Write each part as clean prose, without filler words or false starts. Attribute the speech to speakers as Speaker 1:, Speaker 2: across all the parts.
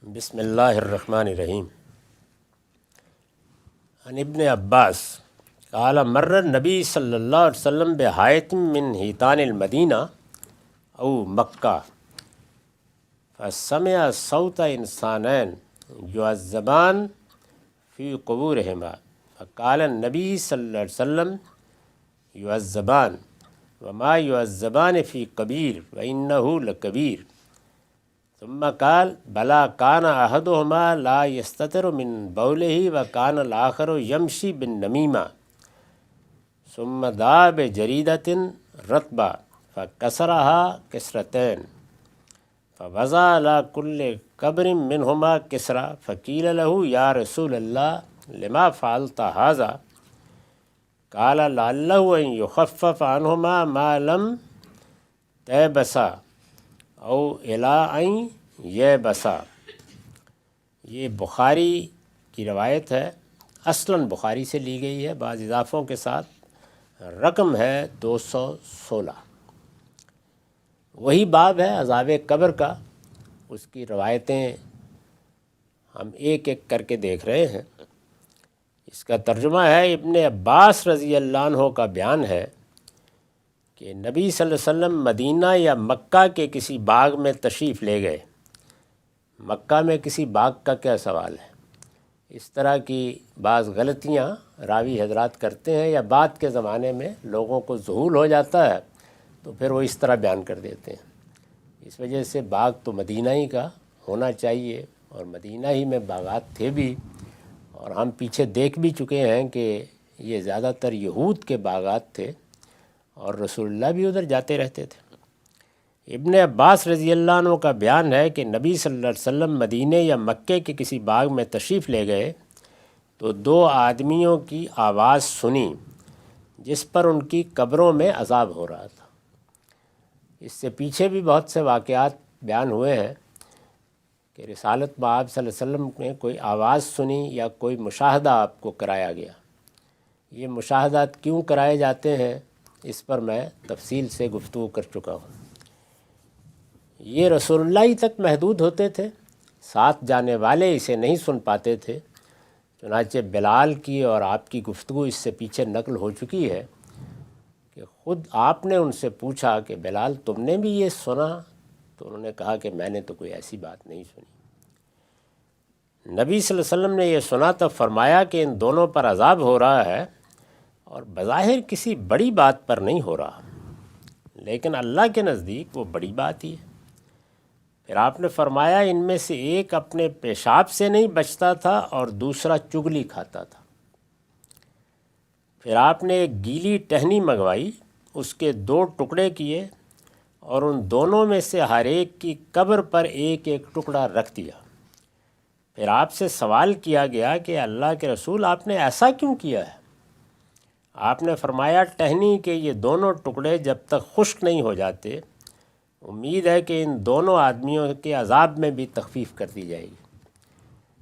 Speaker 1: بسم اللہ الرحمن الرحیم۔ عن ابن عباس قال مر النبی صلی اللہ علیہ وسلم بحائط من حیطان المدینہ او مکہ فسمع صوت انسانین یعذبان فی قبورہما فقال النبی صلی اللہ علیہ وسلم یعذبان وما یعذبان فی کبیر وانہ لکبیر ثم قال بلا کان احدہما لا یستتر من بولہ وکان الاخر یمشی بالنمیمہ ثم دعا بجریدۃ رطبہ فکسرها کسرتین فوضع على كل قبر منهما کسرا فقیل له یا رسول اللہ لما فعلت هذا قال لعله ان يخفف عنهما ما لم تيبسا او الى یبسا۔ یہ بخاری کی روایت ہے، اصلاً بخاری سے لی گئی ہے، بعض اضافوں کے ساتھ، رقم ہے 216۔ وہی باب ہے عذاب قبر کا، اس کی روایتیں ہم ایک ایک کر کے دیکھ رہے ہیں۔ اس کا ترجمہ ہے، ابن عباس رضی اللہ عنہ کا بیان ہے کہ نبی صلی اللہ علیہ وسلم مدینہ یا مکہ کے کسی باغ میں تشریف لے گئے۔ مکہ میں کسی باغ کا کیا سوال ہے؟ اس طرح کی بعض غلطیاں راوی حضرات کرتے ہیں، یا بعد کے زمانے میں لوگوں کو ذہول ہو جاتا ہے تو پھر وہ اس طرح بیان کر دیتے ہیں۔ اس وجہ سے باغ تو مدینہ ہی کا ہونا چاہیے، اور مدینہ ہی میں باغات تھے بھی، اور ہم پیچھے دیکھ بھی چکے ہیں کہ یہ زیادہ تر یہود کے باغات تھے، اور رسول اللہ بھی ادھر جاتے رہتے تھے۔ ابن عباس رضی اللہ عنہ کا بیان ہے کہ نبی صلی اللہ علیہ وسلم مدینہ یا مکے کے کسی باغ میں تشریف لے گئے تو دو آدمیوں کی آواز سنی جس پر ان کی قبروں میں عذاب ہو رہا تھا۔ اس سے پیچھے بھی بہت سے واقعات بیان ہوئے ہیں کہ رسالت مآب صلی اللہ علیہ وسلم نے کوئی آواز سنی یا کوئی مشاہدہ آپ کو کرایا گیا۔ یہ مشاہدات کیوں کرائے جاتے ہیں، اس پر میں تفصیل سے گفتگو کر چکا ہوں۔ یہ رسول اللہ ہی تک محدود ہوتے تھے، ساتھ جانے والے اسے نہیں سن پاتے تھے۔ چنانچہ بلال کی اور آپ کی گفتگو اس سے پیچھے نقل ہو چکی ہے کہ خود آپ نے ان سے پوچھا کہ بلال تم نے بھی یہ سنا؟ تو انہوں نے کہا کہ میں نے تو کوئی ایسی بات نہیں سنی۔ نبی صلی اللہ علیہ وسلم نے یہ سنا تب فرمایا کہ ان دونوں پر عذاب ہو رہا ہے، اور بظاہر کسی بڑی بات پر نہیں ہو رہا، لیکن اللہ کے نزدیک وہ بڑی بات ہی ہے۔ پھر آپ نے فرمایا ان میں سے ایک اپنے پیشاب سے نہیں بچتا تھا اور دوسرا چگلی کھاتا تھا۔ پھر آپ نے ایک گیلی ٹہنی منگوائی، اس کے 2 ٹکڑے کیے اور ان دونوں میں سے ہر ایک کی قبر پر ایک ایک ٹکڑا رکھ دیا۔ پھر آپ سے سوال کیا گیا کہ اللہ کے رسول آپ نے ایسا کیوں کیا ہے؟ آپ نے فرمایا ٹہنی کے یہ دونوں ٹکڑے جب تک خشک نہیں ہو جاتے، امید ہے کہ ان دونوں آدمیوں کے عذاب میں بھی تخفیف کر دی جائے گی۔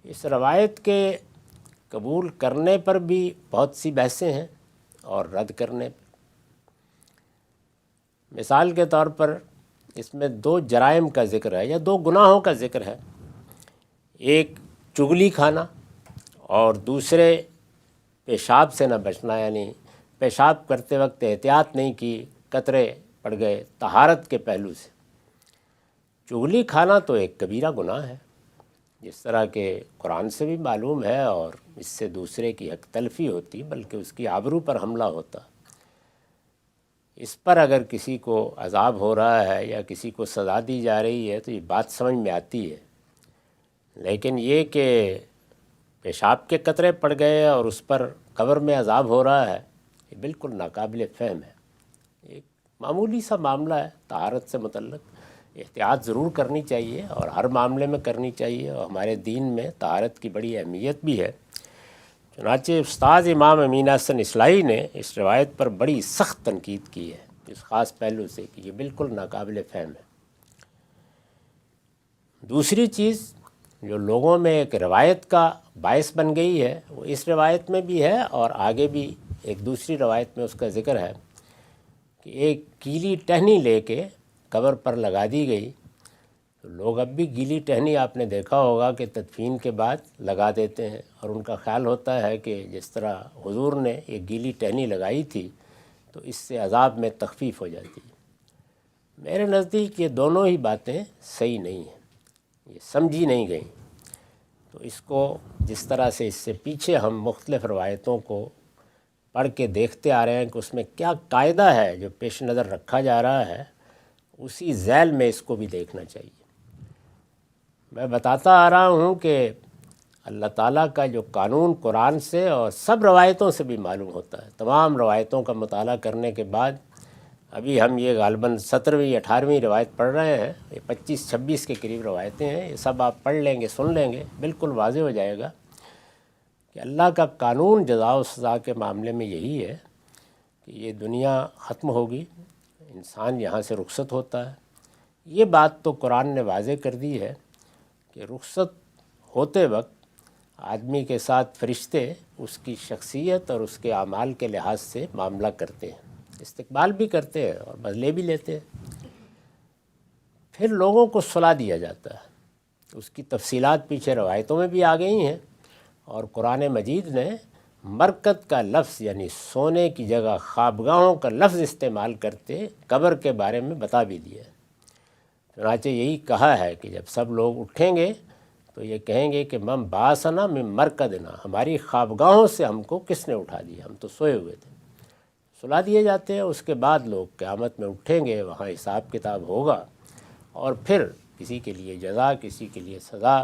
Speaker 1: اس روایت کے قبول کرنے پر بھی بہت سی بحثیں ہیں، اور رد کرنے پر۔ مثال کے طور پر اس میں 2 جرائم کا ذکر ہے، یا 2 گناہوں کا ذکر ہے، ایک چغلی کھانا اور دوسرے پیشاب سے نہ بچنا، یعنی پیشاب کرتے وقت احتیاط نہیں کی، قطرے پڑ گئے طہارت کے پہلو سے۔ چغلی کھانا تو ایک کبیرہ گناہ ہے، جس طرح کہ قرآن سے بھی معلوم ہے، اور اس سے دوسرے کی حق تلفی ہوتی، بلکہ اس کی آبرو پر حملہ ہوتا۔ اس پر اگر کسی کو عذاب ہو رہا ہے یا کسی کو سزا دی جا رہی ہے تو یہ بات سمجھ میں آتی ہے، لیکن یہ کہ پیشاب کے قطرے پڑ گئے اور اس پر قبر میں عذاب ہو رہا ہے، یہ بالکل ناقابل فہم ہے۔ ایک معمولی سا معاملہ ہے، طہارت سے متعلق احتیاط ضرور کرنی چاہیے، اور ہر معاملے میں کرنی چاہیے، اور ہمارے دین میں طہارت کی بڑی اہمیت بھی ہے۔ چنانچہ استاد امام امین حسن اصلاحی نے اس روایت پر بڑی سخت تنقید کی ہے، اس خاص پہلو سے کہ یہ بالکل ناقابل فہم ہے۔ دوسری چیز جو لوگوں میں ایک روایت کا باعث بن گئی ہے، وہ اس روایت میں بھی ہے، اور آگے بھی ایک دوسری روایت میں اس کا ذکر ہے کہ ایک گیلی ٹہنی لے کے قبر پر لگا دی گئی، تو لوگ اب بھی گیلی ٹہنی آپ نے دیکھا ہوگا کہ تدفین کے بعد لگا دیتے ہیں، اور ان کا خیال ہوتا ہے کہ جس طرح حضور نے یہ گیلی ٹہنی لگائی تھی تو اس سے عذاب میں تخفیف ہو جاتی ہے۔ میرے نزدیک یہ دونوں ہی باتیں صحیح نہیں ہیں، یہ سمجھی نہیں گئیں۔ تو اس کو جس طرح سے اس سے پیچھے ہم مختلف روایتوں کو پڑھ کے دیکھتے آ رہے ہیں کہ اس میں کیا قاعدہ ہے جو پیش نظر رکھا جا رہا ہے، اسی ذیل میں اس کو بھی دیکھنا چاہیے۔ میں بتاتا آ رہا ہوں کہ اللہ تعالیٰ کا جو قانون قرآن سے اور سب روایتوں سے بھی معلوم ہوتا ہے۔ تمام روایتوں کا مطالعہ کرنے کے بعد ابھی ہم یہ غالباً 17ویں 18ویں روایت پڑھ رہے ہیں، یہ 25 26 کے قریب روایتیں ہیں، یہ سب آپ پڑھ لیں گے، سن لیں گے، بالکل واضح ہو جائے گا کہ اللہ کا قانون جزا و سزا کے معاملے میں یہی ہے کہ یہ دنیا ختم ہوگی، انسان یہاں سے رخصت ہوتا ہے۔ یہ بات تو قرآن نے واضح کر دی ہے کہ رخصت ہوتے وقت آدمی کے ساتھ فرشتے اس کی شخصیت اور اس کے اعمال کے لحاظ سے معاملہ کرتے ہیں، استقبال بھی کرتے ہیں اور بدلے بھی لیتے ہیں۔ پھر لوگوں کو صلا دیا جاتا ہے، اس کی تفصیلات پیچھے روایتوں میں بھی آ گئی ہیں، اور قرآن مجید نے مرکت کا لفظ یعنی سونے کی جگہ خوابگاہوں کا لفظ استعمال کرتے قبر کے بارے میں بتا بھی دیا ہے۔ چنانچہ یہی کہا ہے کہ جب سب لوگ اٹھیں گے تو یہ کہیں گے کہ من باسنا من مرکدنا، ہماری خوابگاہوں سے ہم کو کس نے اٹھا دیا، ہم تو سوئے ہوئے تھے۔ سلا دیے جاتے ہیں، اس کے بعد لوگ قیامت میں اٹھیں گے، وہاں حساب کتاب ہوگا، اور پھر کسی کے لیے جزا، کسی کے لیے سزا۔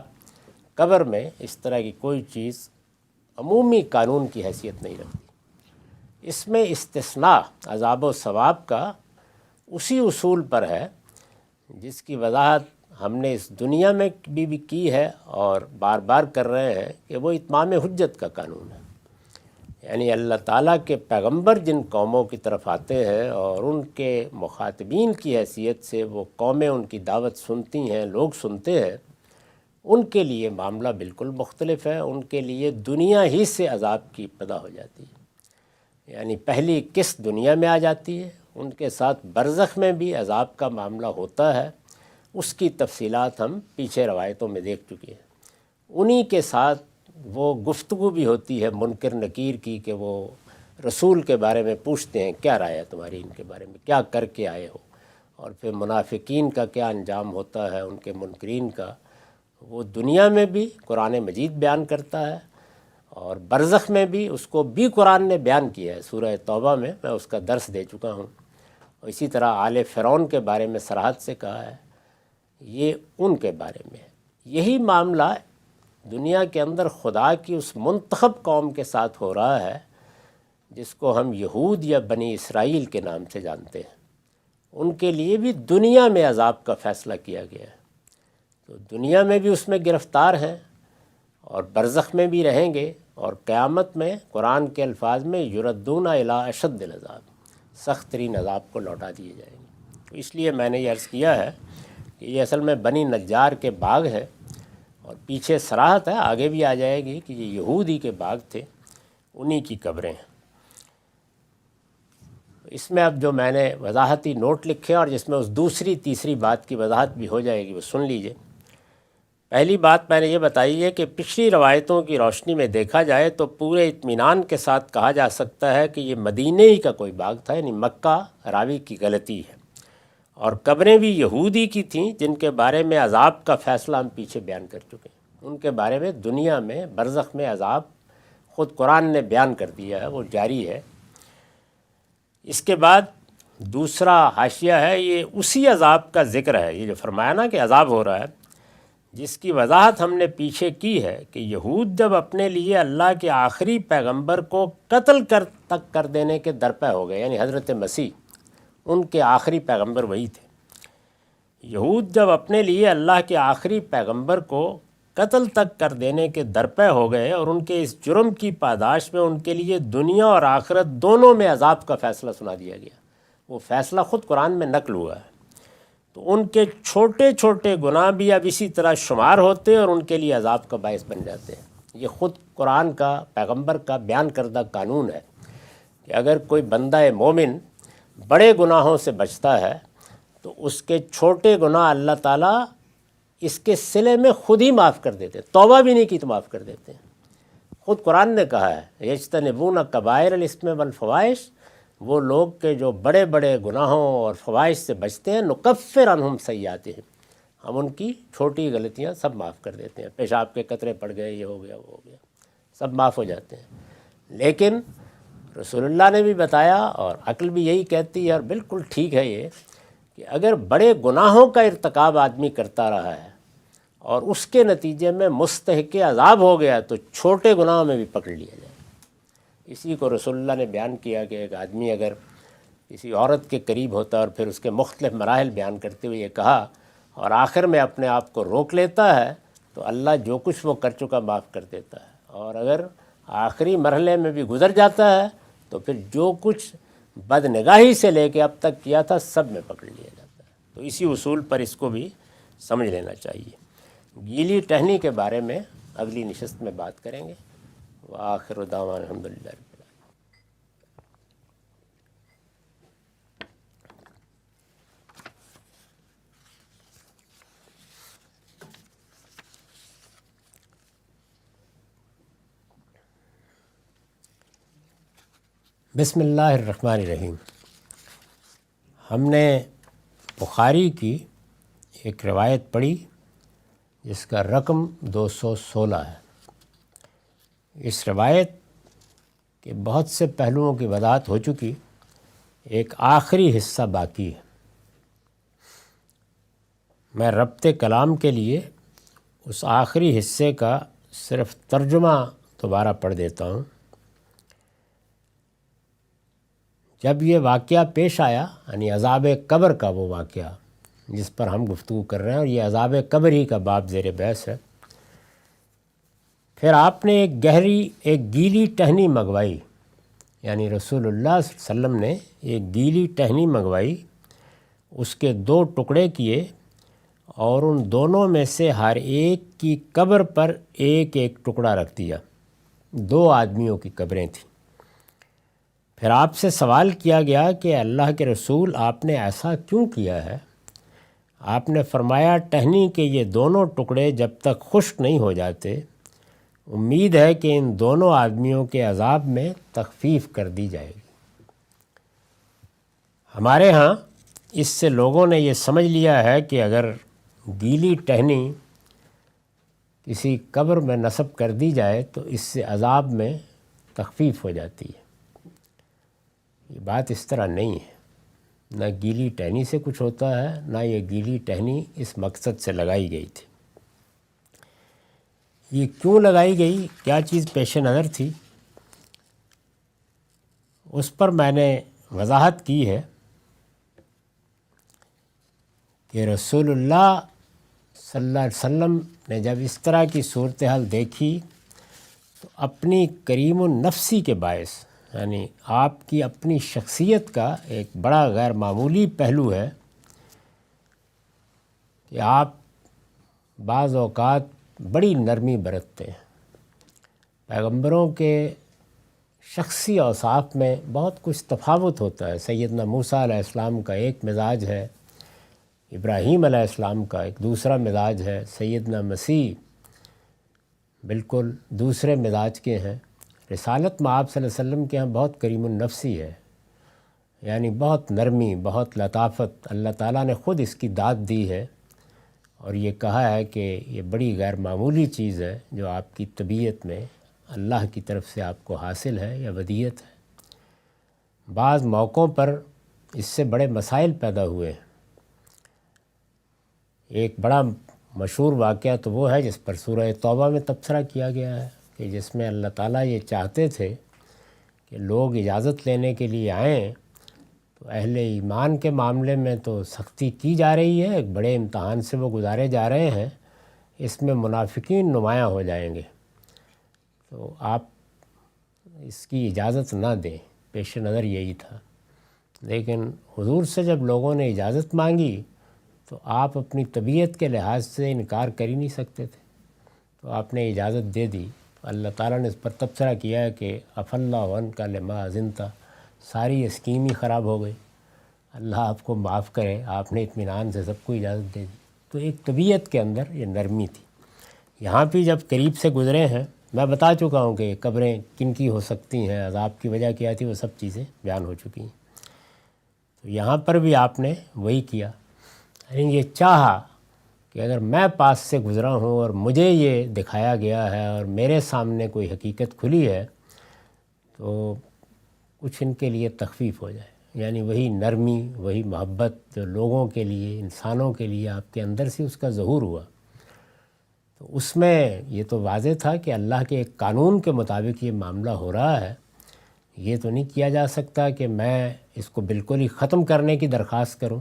Speaker 1: قبر میں اس طرح کی کوئی چیز عمومی قانون کی حیثیت نہیں رکھتی۔ اس میں استثناء عذاب و ثواب کا اسی اصول پر ہے جس کی وضاحت ہم نے اس دنیا میں بھی کی ہے اور بار بار کر رہے ہیں، کہ وہ اتمام حجت کا قانون ہے۔ یعنی اللہ تعالیٰ کے پیغمبر جن قوموں کی طرف آتے ہیں اور ان کے مخاطبین کی حیثیت سے وہ قومیں ان کی دعوت سنتی ہیں، لوگ سنتے ہیں، ان کے لیے معاملہ بالکل مختلف ہے۔ ان کے لیے دنیا ہی سے عذاب کی ابتدا ہو جاتی ہے، یعنی پہلی قسط دنیا میں آ جاتی ہے، ان کے ساتھ برزخ میں بھی عذاب کا معاملہ ہوتا ہے۔ اس کی تفصیلات ہم پیچھے روایتوں میں دیکھ چکے ہیں۔ انہی کے ساتھ وہ گفتگو بھی ہوتی ہے منکر نکیر کی، کہ وہ رسول کے بارے میں پوچھتے ہیں کیا رائے ہے تمہاری ان کے بارے میں، کیا کر کے آئے ہو، اور پھر منافقین کا کیا انجام ہوتا ہے، ان کے منکرین کا، وہ دنیا میں بھی قرآن مجید بیان کرتا ہے، اور برزخ میں بھی اس کو بھی قرآن نے بیان کیا ہے۔ سورہ توبہ میں اس کا درس دے چکا ہوں، اور اسی طرح آل فرعون کے بارے میں صراحت سے کہا ہے، یہ ان کے بارے میں ہے۔ یہی معاملہ دنیا کے اندر خدا کی اس منتخب قوم کے ساتھ ہو رہا ہے جس کو ہم یہود یا بنی اسرائیل کے نام سے جانتے ہیں۔ ان کے لیے بھی دنیا میں عذاب کا فیصلہ کیا گیا ہے، تو دنیا میں بھی اس میں گرفتار ہیں، اور برزخ میں بھی رہیں گے، اور قیامت میں قرآن کے الفاظ میں یردون الی اشد العذاب، سخت ترین عذاب کو لوٹا دیے جائیں گے۔ تو اس لیے میں نے یہ عرض کیا ہے کہ یہ اصل میں بنی نجار کے باغ ہے، اور پیچھے صراحت ہے، آگے بھی آ جائے گی کہ یہ یہودی کے باغ تھے، انہی کی قبریں ہیں۔ اس میں اب جو میں نے وضاحتی نوٹ لکھے اور جس میں اس دوسری تیسری بات کی وضاحت بھی ہو جائے گی، وہ سن لیجئے۔ پہلی بات میں نے یہ بتائی ہے کہ پچھلی روایتوں کی روشنی میں دیکھا جائے تو پورے اطمینان کے ساتھ کہا جا سکتا ہے کہ یہ مدینے ہی کا کوئی باغ تھا، یعنی مکہ راوی کی غلطی ہے، اور قبریں بھی یہودی کی تھیں جن کے بارے میں عذاب کا فیصلہ ہم پیچھے بیان کر چکے ہیں۔ ان کے بارے میں دنیا میں برزخ میں عذاب خود قرآن نے بیان کر دیا ہے، وہ جاری ہے۔ اس کے بعد دوسرا حاشیہ ہے، یہ اسی عذاب کا ذکر ہے، یہ جو فرمایا نا کہ عذاب ہو رہا ہے، جس کی وضاحت ہم نے پیچھے کی ہے کہ یہود جب اپنے لیے اللہ کے آخری پیغمبر کو قتل تک کر دینے کے درپے ہو گئے، یعنی حضرت مسیح، ان کے آخری پیغمبر وہی تھے۔ یہود جب اپنے لیے اللہ کے آخری پیغمبر کو قتل تک کر دینے کے درپے ہو گئے، اور ان کے اس جرم کی پاداش میں ان کے لیے دنیا اور آخرت دونوں میں عذاب کا فیصلہ سنا دیا گیا، وہ فیصلہ خود قرآن میں نقل ہوا ہے، تو ان کے چھوٹے چھوٹے گناہ بھی اب اسی طرح شمار ہوتے اور ان کے لیے عذاب کا باعث بن جاتے ہیں۔ یہ خود قرآن کا، پیغمبر کا بیان کردہ قانون ہے کہ اگر کوئی بندہ مومن بڑے گناہوں سے بچتا ہے تو اس کے چھوٹے گناہ اللہ تعالیٰ اس کے صلے میں خود ہی معاف کر دیتے ہیں، توبہ بھی نہیں کی تو معاف کر دیتے ہیں۔ خود قرآن نے کہا ہے یجتنبون کبائر الاسم والفواحش، وہ لوگ کہ جو بڑے بڑے گناہوں اور فواحش سے بچتے ہیں، نکفر عنہم سیئاتہم، ہم ان کی چھوٹی غلطیاں سب معاف کر دیتے ہیں، پیشاب کے قطرے پڑ گئے، یہ ہو گیا وہ ہو گیا، سب معاف ہو جاتے ہیں۔ لیکن رسول اللہ نے بھی بتایا اور عقل بھی یہی کہتی ہے، اور بالکل ٹھیک ہے یہ، کہ اگر بڑے گناہوں کا ارتکاب آدمی کرتا رہا ہے اور اس کے نتیجے میں مستحق عذاب ہو گیا تو چھوٹے گناہوں میں بھی پکڑ لیا جائے۔ اسی کو رسول اللہ نے بیان کیا کہ ایک آدمی اگر کسی عورت کے قریب ہوتا ہے اور پھر اس کے مختلف مراحل بیان کرتے ہوئے یہ کہا اور آخر میں اپنے آپ کو روک لیتا ہے تو اللہ جو کچھ وہ کر چکا معاف کر دیتا ہے، اور اگر آخری مرحلے میں بھی گزر جاتا ہے تو پھر جو کچھ بد نگاہی سے لے کے اب تک کیا تھا سب میں پکڑ لیا جاتا ہے۔ تو اسی اصول پر اس کو بھی سمجھ لینا چاہیے۔ گیلی ٹہنی کے بارے میں اگلی نشست میں بات کریں گے۔ وآخر دعوانا الحمدللہ رب العالمین۔ بسم اللہ الرحمن الرحیم۔ ہم نے بخاری کی ایک روایت پڑھی جس کا رقم 216 ہے۔ اس روایت کے بہت سے پہلوؤں کی وضاحت ہو چکی، ایک آخری حصہ باقی ہے۔ میں ربط کلام کے لیے اس آخری حصے کا صرف ترجمہ دوبارہ پڑھ دیتا ہوں۔ جب یہ واقعہ پیش آیا، یعنی عذاب قبر کا وہ واقعہ جس پر ہم گفتگو کر رہے ہیں، اور یہ عذاب قبر ہی کا باب زیر بحث ہے، پھر آپ نے ایک گیلی ٹہنی منگوائی، یعنی رسول اللہ صلی اللہ علیہ وسلم نے ایک گیلی ٹہنی منگوائی، اس کے 2 ٹکڑے کیے اور ان دونوں میں سے ہر ایک کی قبر پر ایک ایک ٹکڑا رکھ دیا۔ 2 آدمیوں کی قبریں تھیں۔ پھر آپ سے سوال کیا گیا کہ اللہ کے رسول آپ نے ایسا کیوں کیا ہے؟ آپ نے فرمایا ٹہنی کے یہ دونوں ٹکڑے جب تک خشک نہیں ہو جاتے امید ہے کہ ان دونوں آدمیوں کے عذاب میں تخفیف کر دی جائے گی۔ ہمارے ہاں اس سے لوگوں نے یہ سمجھ لیا ہے کہ اگر گیلی ٹہنی کسی قبر میں نصب کر دی جائے تو اس سے عذاب میں تخفیف ہو جاتی ہے۔ یہ بات اس طرح نہیں ہے، نہ گیلی ٹہنی سے کچھ ہوتا ہے، نہ یہ گیلی ٹہنی اس مقصد سے لگائی گئی تھی۔ یہ کیوں لگائی گئی، کیا چیز پیش نظر تھی، اس پر میں نے وضاحت کی ہے کہ رسول اللہ صلی اللہ علیہ وسلم نے جب اس طرح کی صورتحال دیکھی تو اپنی کریم النفسی کے باعث، یعنی آپ کی اپنی شخصیت کا ایک بڑا غیر معمولی پہلو ہے کہ آپ بعض اوقات بڑی نرمی برتتے ہیں۔ پیغمبروں کے شخصی اوصاف میں بہت کچھ تفاوت ہوتا ہے۔ سیدنا موسیٰ علیہ السلام کا ایک مزاج ہے، ابراہیم علیہ السلام کا ایک دوسرا مزاج ہے، سیدنا مسیح بالکل دوسرے مزاج کے ہیں۔ رسالت میں آپ صلی اللہ علیہ وسلم کے ہاں بہت کریم النفسی ہے، یعنی بہت نرمی، بہت لطافت، اللہ تعالیٰ نے خود اس کی داد دی ہے اور یہ کہا ہے کہ یہ بڑی غیر معمولی چیز ہے جو آپ کی طبیعت میں اللہ کی طرف سے آپ کو حاصل ہے یا ودیعت ہے۔ بعض موقعوں پر اس سے بڑے مسائل پیدا ہوئے ہیں۔ ایک بڑا مشہور واقعہ تو وہ ہے جس پر سورہ توبہ میں تبصرہ کیا گیا ہے، کہ جس میں اللہ تعالیٰ یہ چاہتے تھے کہ لوگ اجازت لینے کے لیے آئیں تو اہل ایمان کے معاملے میں تو سختی کی جا رہی ہے، ایک بڑے امتحان سے وہ گزارے جا رہے ہیں، اس میں منافقین نمایاں ہو جائیں گے، تو آپ اس کی اجازت نہ دیں، پیش نظر یہی تھا۔ لیکن حضور سے جب لوگوں نے اجازت مانگی تو آپ اپنی طبیعت کے لحاظ سے انکار کر ہی نہیں سکتے تھے، تو آپ نے اجازت دے دی۔ اللہ تعالیٰ نے اس پر تبصرہ کیا ہے کہ عفا اللہ عنک لما اذنت، ساری اسکیم ہی خراب ہو گئی، اللہ آپ کو معاف کرے، آپ نے اطمینان سے سب کو اجازت دے دی۔ تو ایک طبیعت کے اندر یہ نرمی تھی۔ یہاں بھی جب قریب سے گزرے ہیں، میں بتا چکا ہوں کہ قبریں کن کی ہو سکتی ہیں، عذاب کی وجہ کیا تھی، وہ سب چیزیں بیان ہو چکی ہیں۔ تو یہاں پر بھی آپ نے وہی کیا، یعنی یہ چاہا کہ اگر میں پاس سے گزرا ہوں اور مجھے یہ دکھایا گیا ہے اور میرے سامنے کوئی حقیقت کھلی ہے تو کچھ ان کے لیے تخفیف ہو جائے، یعنی وہی نرمی، وہی محبت جو لوگوں کے لیے، انسانوں کے لیے آپ کے اندر سے اس کا ظہور ہوا۔ تو اس میں یہ تو واضح تھا کہ اللہ کے ایک قانون کے مطابق یہ معاملہ ہو رہا ہے، یہ تو نہیں کیا جا سکتا کہ میں اس کو بالکل ہی ختم کرنے کی درخواست کروں۔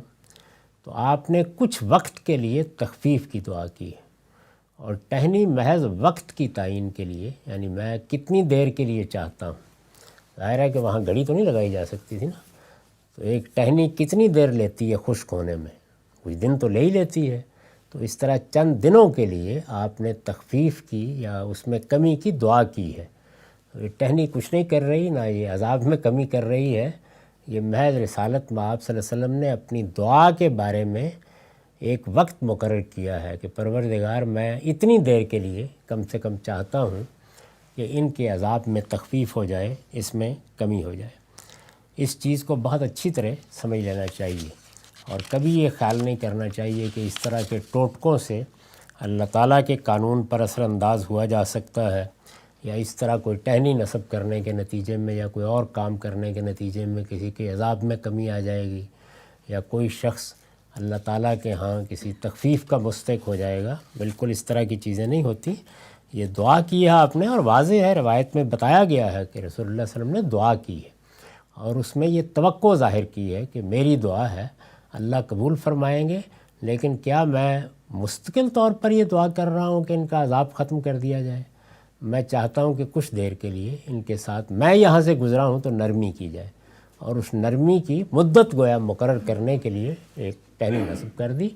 Speaker 1: تو آپ نے کچھ وقت کے لیے تخفیف کی دعا کی ہے، اور ٹہنی محض وقت کی تعین کے لیے، یعنی میں کتنی دیر کے لیے چاہتا ہوں۔ ظاہر ہے کہ وہاں گھڑی تو نہیں لگائی جا سکتی تھی نا، تو ایک ٹہنی کتنی دیر لیتی ہے خشک ہونے میں، کچھ دن تو لے ہی لیتی ہے۔ تو اس طرح چند دنوں کے لیے آپ نے تخفیف کی یا اس میں کمی کی دعا کی ہے۔ یہ ٹہنی کچھ نہیں کر رہی، نہ یہ عذاب میں کمی کر رہی ہے، یہ محض رسالت مآب صلی اللہ علیہ وسلم نے اپنی دعا کے بارے میں ایک وقت مقرر کیا ہے کہ پروردگار میں اتنی دیر کے لیے کم سے کم چاہتا ہوں کہ ان کے عذاب میں تخفیف ہو جائے، اس میں کمی ہو جائے۔ اس چیز کو بہت اچھی طرح سمجھ لینا چاہیے، اور کبھی یہ خیال نہیں کرنا چاہیے کہ اس طرح کے ٹوٹکوں سے اللہ تعالیٰ کے قانون پر اثر انداز ہوا جا سکتا ہے، یا اس طرح کوئی ٹہنی نصب کرنے کے نتیجے میں یا کوئی اور کام کرنے کے نتیجے میں کسی کے عذاب میں کمی آ جائے گی، یا کوئی شخص اللہ تعالیٰ کے ہاں کسی تخفیف کا مستحق ہو جائے گا۔ بالکل اس طرح کی چیزیں نہیں ہوتی۔ یہ دعا کی ہے آپ نے، اور واضح ہے، روایت میں بتایا گیا ہے کہ رسول اللہ صلی اللہ علیہ وسلم نے دعا کی ہے، اور اس میں یہ توقع ظاہر کی ہے کہ میری دعا ہے، اللہ قبول فرمائیں گے، لیکن کیا میں مستقل طور پر یہ دعا کر رہا ہوں کہ ان کا عذاب ختم کر دیا جائے؟ میں چاہتا ہوں کہ کچھ دیر کے لیے ان کے ساتھ میں یہاں سے گزرا ہوں تو نرمی کی جائے، اور اس نرمی کی مدت گویا مقرر کرنے کے لیے ایک ٹہنی نصب کر دی۔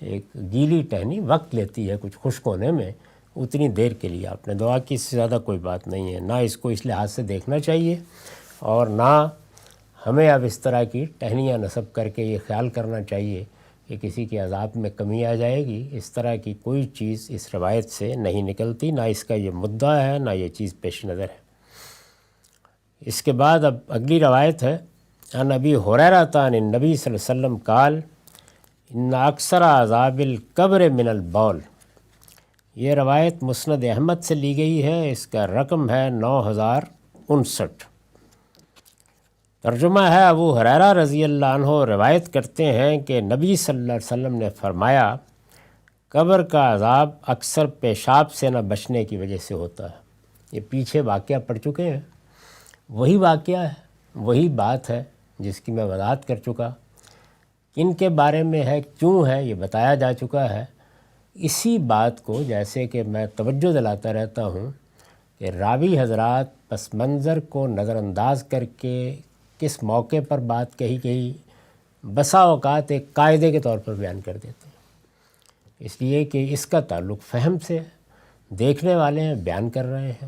Speaker 1: ایک گیلی ٹہنی وقت لیتی ہے کچھ خشک ہونے میں، اتنی دیر کے لیے آپ نے دعا کی، اس سے زیادہ کوئی بات نہیں ہے۔ نہ اس کو اس لحاظ سے دیکھنا چاہیے، اور نہ ہمیں اب اس طرح کی ٹہنیاں نصب کر کے یہ خیال کرنا چاہیے کہ کسی کے عذاب میں کمی آ جائے گی۔ اس طرح کی کوئی چیز اس روایت سے نہیں نکلتی، نہ اس کا یہ مدعا ہے، نہ یہ چیز پیش نظر ہے۔ اس کے بعد اب اگلی روایت ہے، عن ابی ہریرہ عن النبی صلی اللہ علیہ وسلم قال ان اکثر عذاب القبر من البول۔ یہ روایت مسند احمد سے لی گئی ہے، اس کا رقم ہے 9059۔ ترجمہ ہے، ابو ہریرہ رضی اللہ عنہ روایت کرتے ہیں کہ نبی صلی اللہ علیہ وسلم نے فرمایا، قبر کا عذاب اکثر پیشاب سے نہ بچنے کی وجہ سے ہوتا ہے۔ یہ پیچھے واقعہ پڑھ چکے ہیں، وہی واقعہ ہے، وہی بات ہے جس کی میں وضاحت کر چکا۔ ان کے بارے میں ہے، کیوں ہے، یہ بتایا جا چکا ہے۔ اسی بات کو جیسے کہ میں توجہ دلاتا رہتا ہوں کہ راوی حضرات پس منظر کو نظر انداز کر کے کس موقع پر بات کہی گئی بسا اوقات ایک قاعدے کے طور پر بیان کر دیتے ہیں، اس لیے کہ اس کا تعلق فہم سے ہے، دیکھنے والے ہیں، بیان کر رہے ہیں۔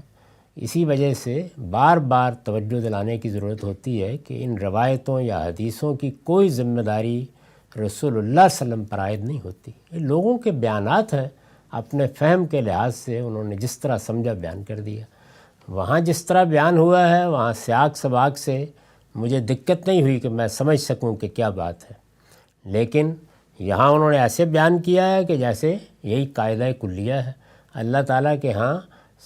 Speaker 1: اسی وجہ سے بار بار توجہ دلانے کی ضرورت ہوتی ہے کہ ان روایتوں یا حدیثوں کی کوئی ذمہ داری رسول اللہ صلی اللہ علیہ وسلم پر عائد نہیں ہوتی، یہ لوگوں کے بیانات ہیں، اپنے فہم کے لحاظ سے انہوں نے جس طرح سمجھا بیان کر دیا۔ وہاں جس طرح بیان ہوا ہے، وہاں سیاق سباق سے مجھے دقت نہیں ہوئی کہ میں سمجھ سکوں کہ کیا بات ہے، لیکن یہاں انہوں نے ایسے بیان کیا ہے کہ جیسے یہی قاعدہ کلیہ ہے۔ اللہ تعالیٰ کے ہاں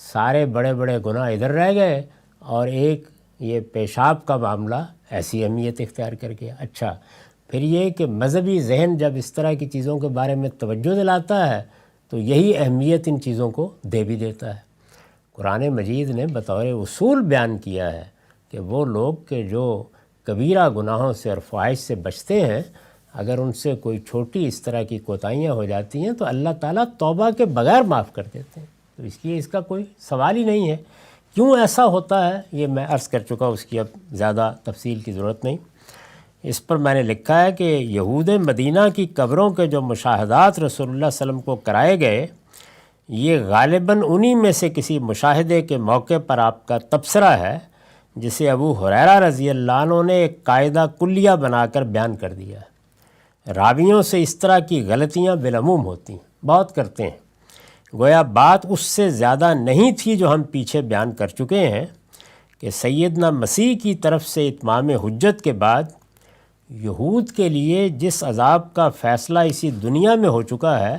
Speaker 1: سارے بڑے بڑے گناہ ادھر رہ گئے، اور ایک یہ پیشاب کا معاملہ ایسی اہمیت اختیار کر گیا۔ اچھا، پھر یہ کہ مذہبی ذہن جب اس طرح کی چیزوں کے بارے میں توجہ دلاتا ہے تو یہی اہمیت ان چیزوں کو دے بھی دیتا ہے۔ قرآن مجید نے بطور اصول بیان کیا ہے کہ وہ لوگ کہ جو کبیرہ گناہوں سے اور فواحش سے بچتے ہیں، اگر ان سے کوئی چھوٹی اس طرح کی کوتاہیاں ہو جاتی ہیں تو اللہ تعالیٰ توبہ کے بغیر معاف کر دیتے ہیں۔ تو اس لیے اس کا کوئی سوال ہی نہیں ہے۔ کیوں ایسا ہوتا ہے یہ میں عرض کر چکا، اس کی اب زیادہ تفصیل کی ضرورت نہیں۔ اس پر میں نے لکھا ہے کہ یہود مدینہ کی قبروں کے جو مشاہدات رسول اللہ صلی اللہ علیہ وسلم کو کرائے گئے، یہ غالباً انہی میں سے کسی مشاہدے کے موقع پر آپ کا تبصرہ ہے، جسے ابو ہریرہ رضی اللہ عنہ نے ایک قاعدہ کلیہ بنا کر بیان کر دیا ہے۔ راویوں سے اس طرح کی غلطیاں بالعموم ہوتی ہیں، بہت کرتے ہیں۔ گویا بات اس سے زیادہ نہیں تھی جو ہم پیچھے بیان کر چکے ہیں کہ سیدنا مسیح کی طرف سے اتمام حجت کے بعد یہود کے لیے جس عذاب کا فیصلہ اسی دنیا میں ہو چکا ہے،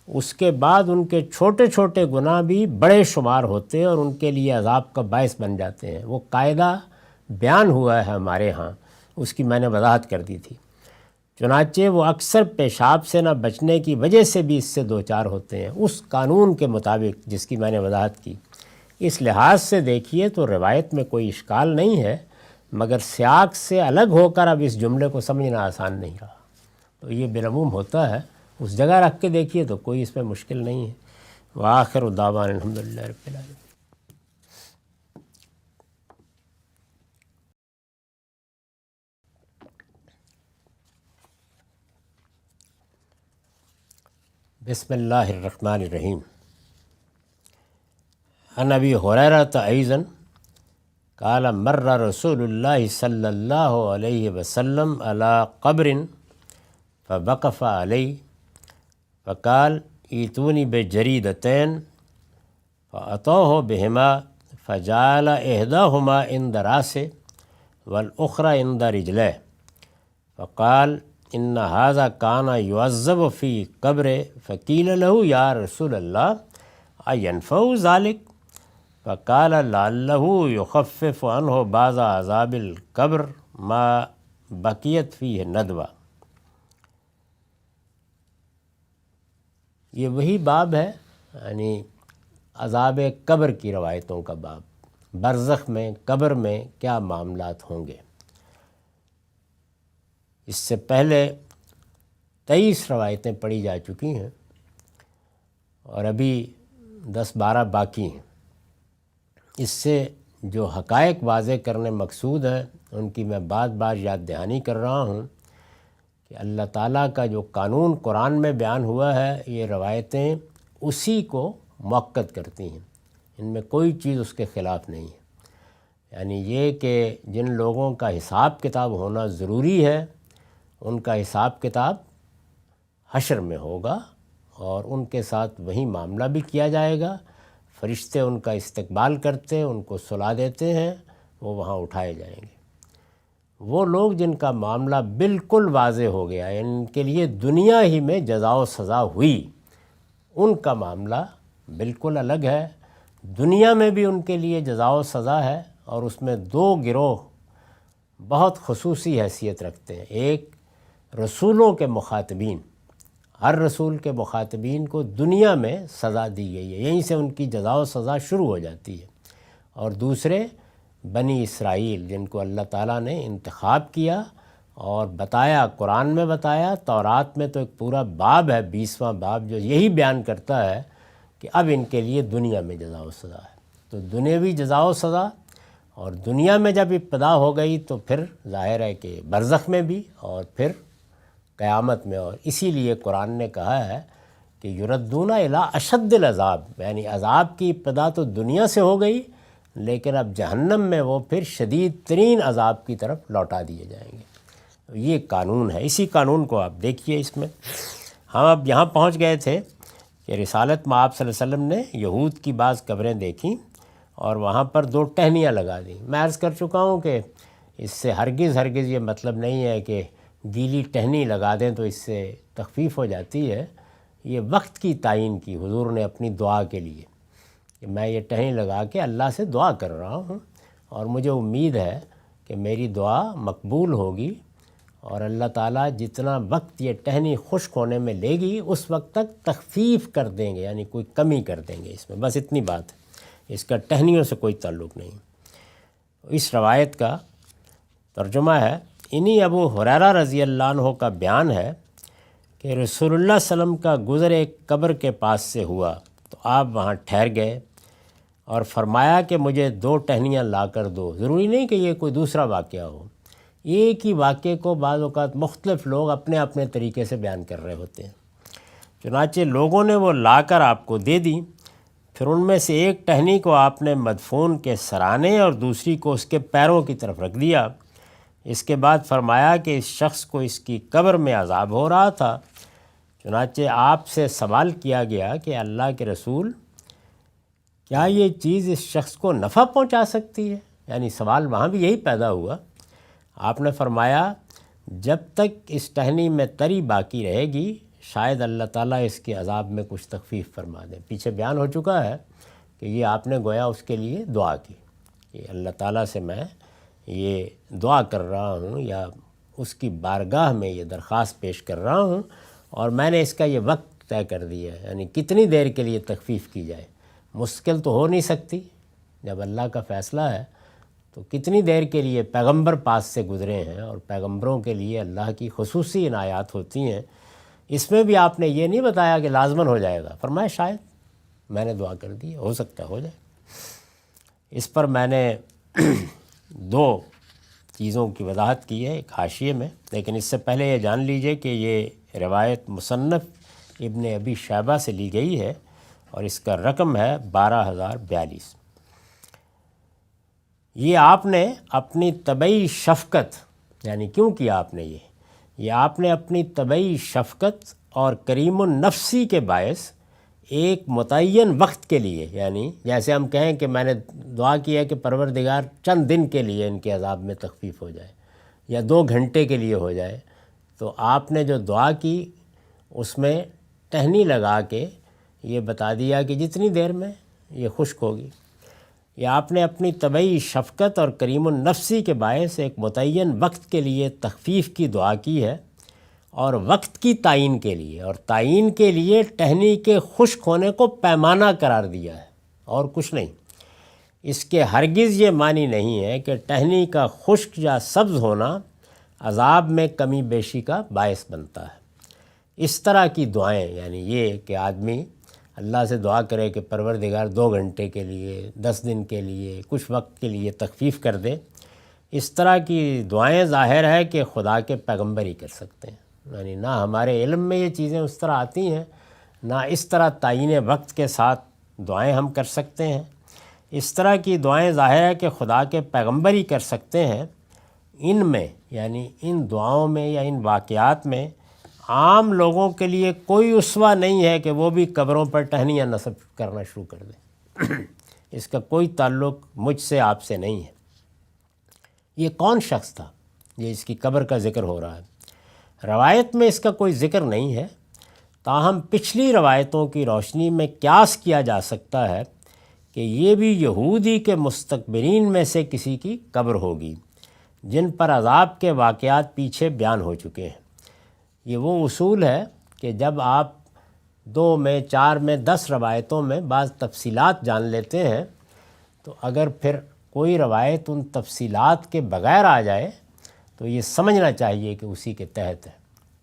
Speaker 1: اس کے بعد ان کے چھوٹے چھوٹے گناہ بھی بڑے شمار ہوتے ہیں اور ان کے لیے عذاب کا باعث بن جاتے ہیں۔ وہ قاعدہ بیان ہوا ہے ہمارے ہاں، اس کی میں نے وضاحت کر دی تھی۔ چنانچہ وہ اکثر پیشاب سے نہ بچنے کی وجہ سے بھی اس سے دوچار ہوتے ہیں، اس قانون کے مطابق جس کی میں نے وضاحت کی۔ اس لحاظ سے دیکھیے تو روایت میں کوئی اشکال نہیں ہے، مگر سیاق سے الگ ہو کر اب اس جملے کو سمجھنا آسان نہیں رہا۔ تو یہ بالعموم ہوتا ہے، اس جگہ رکھ کے دیکھیے تو کوئی اس میں مشکل نہیں ہے۔ وآخر دعوانا الحمدللہ رب العالمین۔ بسم اللہ الرحمن الرحیم۔ عن ابی ہریرہ ایضا قال مر رسول اللہ صلی اللہ علیہ وسلم علی قبر فوقف علیہ فقال ایتونی بجریدتین فأتوہ بہما فجعل احداہما عند راسہ والاخرى عند رجلہ فقال ان هذا كان يعذب في قبره فقيل له يا رسول الله أينفع ذلك فقال لعله يخفف عنه بعض عذاب القبر ما بقيت فيه ندوة۔ یہ وہی باب ہے، یعنی عذاب قبر کی روایتوں کا باب، برزخ میں قبر میں کیا معاملات ہوں گے۔ اس سے پہلے 23 روایتیں پڑھی جا چکی ہیں اور ابھی 10-12 باقی ہیں۔ اس سے جو حقائق واضح کرنے مقصود ہے ان کی میں بار بار یاد دہانی کر رہا ہوں کہ اللہ تعالیٰ کا جو قانون قرآن میں بیان ہوا ہے، یہ روایتیں اسی کو مؤکد کرتی ہیں، ان میں کوئی چیز اس کے خلاف نہیں ہے۔ یعنی یہ کہ جن لوگوں کا حساب کتاب ہونا ضروری ہے، ان کا حساب کتاب حشر میں ہوگا اور ان کے ساتھ وہی معاملہ بھی کیا جائے گا۔ فرشتے ان کا استقبال کرتے ہیں، ان کو سلا دیتے ہیں، وہ وہاں اٹھائے جائیں گے۔ وہ لوگ جن کا معاملہ بالکل واضح ہو گیا، ان کے لیے دنیا ہی میں جزا و سزا ہوئی، ان کا معاملہ بالکل الگ ہے۔ دنیا میں بھی ان کے لیے جزا و سزا ہے، اور اس میں 2 گروہ بہت خصوصی حیثیت رکھتے ہیں۔ ایک رسولوں کے مخاطبین، ہر رسول کے مخاطبین کو دنیا میں سزا دی گئی ہے، یہیں سے ان کی جزا و سزا شروع ہو جاتی ہے۔ اور دوسرے بنی اسرائیل، جن کو اللہ تعالیٰ نے انتخاب کیا اور بتایا، قرآن میں بتایا، تورات میں تو ایک پورا باب ہے، 20واں باب، جو یہی بیان کرتا ہے کہ اب ان کے لیے دنیا میں جزا و سزا ہے۔ تو دنیاوی جزا و سزا، اور دنیا میں جب ابتدا ہو گئی تو پھر ظاہر ہے کہ برزخ میں بھی اور پھر قیامت میں۔ اور اسی لیے قرآن نے کہا ہے کہ یردون الی اشد العذاب، یعنی عذاب کی ابتدا تو دنیا سے ہو گئی، لیکن اب جہنم میں وہ پھر شدید ترین عذاب کی طرف لوٹا دیے جائیں گے۔ یہ قانون ہے، اسی قانون کو آپ دیکھیے۔ اس میں ہم اب یہاں پہنچ گئے تھے کہ رسالت میں آپ صلی اللہ علیہ وسلم نے یہود کی بعض قبریں دیکھیں اور وہاں پر 2 ٹہنیاں لگا دیں۔ میں عرض کر چکا ہوں کہ اس سے ہرگز یہ مطلب نہیں ہے کہ گیلی ٹہنی لگا دیں تو اس سے تخفیف ہو جاتی ہے۔ یہ وقت کی تعین کی حضور نے اپنی دعا کے لیے کہ میں یہ ٹہنی لگا کے اللہ سے دعا کر رہا ہوں، اور مجھے امید ہے کہ میری دعا مقبول ہوگی، اور اللہ تعالیٰ جتنا وقت یہ ٹہنی خشک ہونے میں لے گی اس وقت تک تخفیف کر دیں گے، یعنی کوئی کمی کر دیں گے اس میں، بس اتنی بات ہے، اس کا ٹہنیوں سے کوئی تعلق نہیں۔ اس روایت کا ترجمہ ہے، انہی ابو ہریرہ رضی اللہ عنہ کا بیان ہے کہ رسول اللہ صلی اللہ علیہ وسلم کا گزر ایک قبر کے پاس سے ہوا تو آپ وہاں ٹھہر گئے اور فرمایا کہ مجھے 2 ٹہنیاں لا کر دو۔ ضروری نہیں کہ یہ کوئی دوسرا واقعہ ہو، ایک ہی واقعے کو بعض اوقات مختلف لوگ اپنے اپنے طریقے سے بیان کر رہے ہوتے ہیں۔ چنانچہ لوگوں نے وہ لا کر آپ کو دے دی، پھر ان میں سے ایک ٹہنی کو آپ نے مدفون کے سرانے اور دوسری کو اس کے پیروں کی طرف رکھ دیا۔ اس کے بعد فرمایا کہ اس شخص کو اس کی قبر میں عذاب ہو رہا تھا، چنانچہ آپ سے سوال کیا گیا کہ اللہ کے رسول، کیا یہ چیز اس شخص کو نفع پہنچا سکتی ہے؟ یعنی سوال وہاں بھی یہی پیدا ہوا۔ آپ نے فرمایا جب تک اس ٹہنی میں تری باقی رہے گی شاید اللہ تعالیٰ اس کے عذاب میں کچھ تخفیف فرما دیں۔ پیچھے بیان ہو چکا ہے کہ یہ آپ نے گویا اس کے لیے دعا کی کہ اللہ تعالیٰ سے میں یہ دعا کر رہا ہوں یا اس کی بارگاہ میں یہ درخواست پیش کر رہا ہوں، اور میں نے اس کا یہ وقت طے کر دیا ہے، یعنی کتنی دیر کے لیے تخفیف کی جائے۔ مشکل تو ہو نہیں سکتی، جب اللہ کا فیصلہ ہے تو کتنی دیر کے لیے پیغمبر پاس سے گزرے ہیں، اور پیغمبروں کے لیے اللہ کی خصوصی عنایات ہوتی ہیں۔ اس میں بھی آپ نے یہ نہیں بتایا کہ لازماً ہو جائے گا، فرمایا شاید، میں نے دعا کر دی، ہو سکتا ہو جائے۔ اس پر میں نے دو چیزوں کی وضاحت کی ہے ایک حاشیے میں، لیکن اس سے پہلے یہ جان لیجئے کہ یہ روایت مصنف ابن ابی شیبہ سے لی گئی ہے اور اس کا رقم ہے 12042۔ یہ آپ نے اپنی طبعی شفقت، یعنی کیوں کیا آپ نے یہ آپ نے اپنی طبعی شفقت اور کریم النفسی کے باعث ایک متعین وقت کے لیے، یعنی جیسے ہم کہیں کہ میں نے دعا کی ہے کہ پروردگار چند دن کے لیے ان کے عذاب میں تخفیف ہو جائے یا 2 گھنٹے کے لیے ہو جائے، تو آپ نے جو دعا کی اس میں ٹہنی لگا کے یہ بتا دیا کہ جتنی دیر میں یہ خشک ہوگی۔ یہ آپ نے اپنی طبعی شفقت اور کریم النفسی کے باعث ایک متعین وقت کے لیے تخفیف کی دعا کی ہے، اور وقت کی تعین کے لیے اور تعین کے لیے ٹہنی کے خشک ہونے کو پیمانہ قرار دیا ہے، اور کچھ نہیں۔ اس کے ہرگز یہ معنی نہیں ہے کہ ٹہنی کا خشک یا سبز ہونا عذاب میں کمی بیشی کا باعث بنتا ہے۔ اس طرح کی دعائیں، یعنی یہ کہ آدمی اللہ سے دعا کرے کہ پروردگار 2 گھنٹے کے لیے، 10 دن کے لیے، کچھ وقت کے لیے تخفیف کر دے، اس طرح کی دعائیں ظاہر ہے کہ خدا کے پیغمبر ہی کر سکتے ہیں، یعنی نہ ہمارے علم میں یہ چیزیں اس طرح آتی ہیں، نہ اس طرح تعین وقت کے ساتھ دعائیں ہم کر سکتے ہیں۔ اس طرح کی دعائیں ظاہر ہے کہ خدا کے پیغمبر ہی کر سکتے ہیں۔ ان میں، یعنی ان دعاؤں میں یا ان واقعات میں عام لوگوں کے لیے کوئی اسوہ نہیں ہے کہ وہ بھی قبروں پر ٹہنیاں نصب کرنا شروع کر دیں۔ اس کا کوئی تعلق مجھ سے، آپ سے نہیں ہے۔ یہ کون شخص تھا یہ اس کی قبر کا ذکر ہو رہا ہے؟ روایت میں اس کا کوئی ذکر نہیں ہے، تاہم پچھلی روایتوں کی روشنی میں قیاس کیا جا سکتا ہے کہ یہ بھی یہودی کے مستکبرین میں سے کسی کی قبر ہوگی جن پر عذاب کے واقعات پیچھے بیان ہو چکے ہیں۔ یہ وہ اصول ہے کہ جب آپ 2 میں 4 میں 10 روایتوں میں بعض تفصیلات جان لیتے ہیں تو اگر پھر کوئی روایت ان تفصیلات کے بغیر آ جائے تو یہ سمجھنا چاہیے کہ اسی کے تحت ہے۔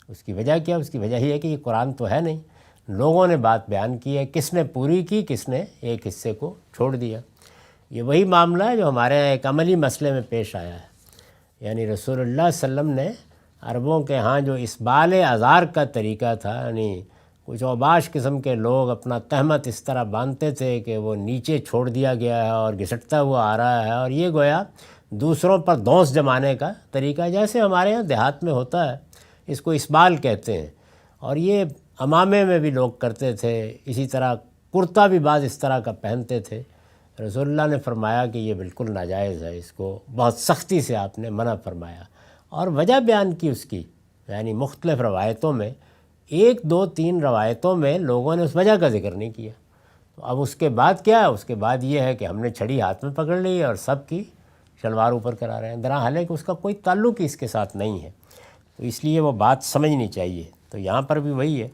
Speaker 1: اس کی وجہ کیا؟ اس کی وجہ یہ ہے کہ یہ قرآن تو ہے نہیں، لوگوں نے بات بیان کی ہے، کس نے پوری کی، کس نے ایک حصے کو چھوڑ دیا۔ یہ وہی معاملہ ہے جو ہمارے یہاں ایک عملی مسئلے میں پیش آیا ہے، یعنی رسول اللہ صلی اللہ علیہ وسلم نے عربوں کے ہاں جو اسبال ازار کا طریقہ تھا، یعنی کچھ اوباش قسم کے لوگ اپنا تہمت اس طرح باندھتے تھے کہ وہ نیچے چھوڑ دیا گیا ہے اور گھسٹتا ہوا آ رہا ہے، اور یہ گویا دوسروں پر دونس جمانے کا طریقہ جیسے ہمارے ہاں دیہات میں ہوتا ہے، اس کو اسبال کہتے ہیں۔ اور یہ امامے میں بھی لوگ کرتے تھے، اسی طرح کرتا بھی بعض اس طرح کا پہنتے تھے۔ رسول اللہ نے فرمایا کہ یہ بالکل ناجائز ہے، اس کو بہت سختی سے آپ نے منع فرمایا، اور وجہ بیان کی اس کی، یعنی مختلف روایتوں میں 1 2 3 روایتوں میں لوگوں نے اس وجہ کا ذکر نہیں کیا۔ تو اب اس کے بعد کیا ہے؟ اس کے بعد یہ ہے کہ ہم نے چھڑی ہاتھ میں پکڑ لی اور سب کی شلوار اوپر کرا رہے ہیں، درا حالانکہ اس کا کوئی تعلق ہی اس کے ساتھ نہیں ہے۔ تو اس لیے وہ بات سمجھنی چاہیے۔ تو یہاں پر بھی وہی ہے،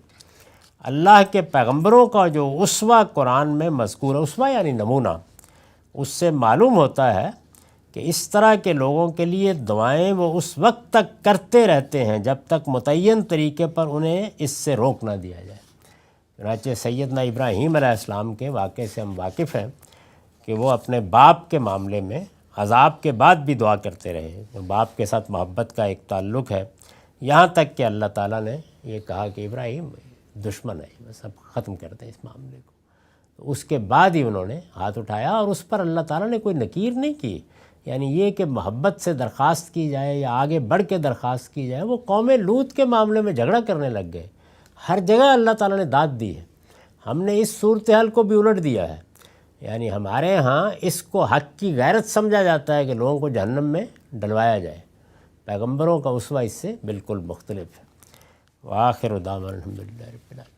Speaker 1: اللہ کے پیغمبروں کا جو اسوہ قرآن میں مذکور ہے، اسوہ یعنی نمونہ، اس سے معلوم ہوتا ہے کہ اس طرح کے لوگوں کے لیے دعائیں وہ اس وقت تک کرتے رہتے ہیں جب تک متعین طریقے پر انہیں اس سے روک نہ دیا جائے۔ چنانچہ سیدنا ابراہیم علیہ السلام کے واقعے سے ہم واقف ہیں کہ وہ اپنے باپ کے معاملے میں عذاب کے بعد بھی دعا کرتے رہے، باپ کے ساتھ محبت کا ایک تعلق ہے، یہاں تک کہ اللہ تعالیٰ نے یہ کہا کہ ابراہیم دشمن ہے، بس اب ختم کر دیں اس معاملے کو۔ تو اس کے بعد ہی انہوں نے ہاتھ اٹھایا، اور اس پر اللہ تعالیٰ نے کوئی نکیر نہیں کی، یعنی یہ کہ محبت سے درخواست کی جائے یا آگے بڑھ کے درخواست کی جائے، وہ قوم لوط کے معاملے میں جھگڑا کرنے لگ گئے۔ ہر جگہ اللہ تعالیٰ نے داد دی ہے، ہم نے اس صورتحال کو بھی الٹ دیا ہے۔ یعنی ہمارے ہاں اس کو حق کی غیرت سمجھا جاتا ہے کہ لوگوں کو جہنم میں ڈلوایا جائے، پیغمبروں کا اسوہ اس سے بالکل مختلف ہے۔ وآخر دعوانا الحمدللہ رب العالمین۔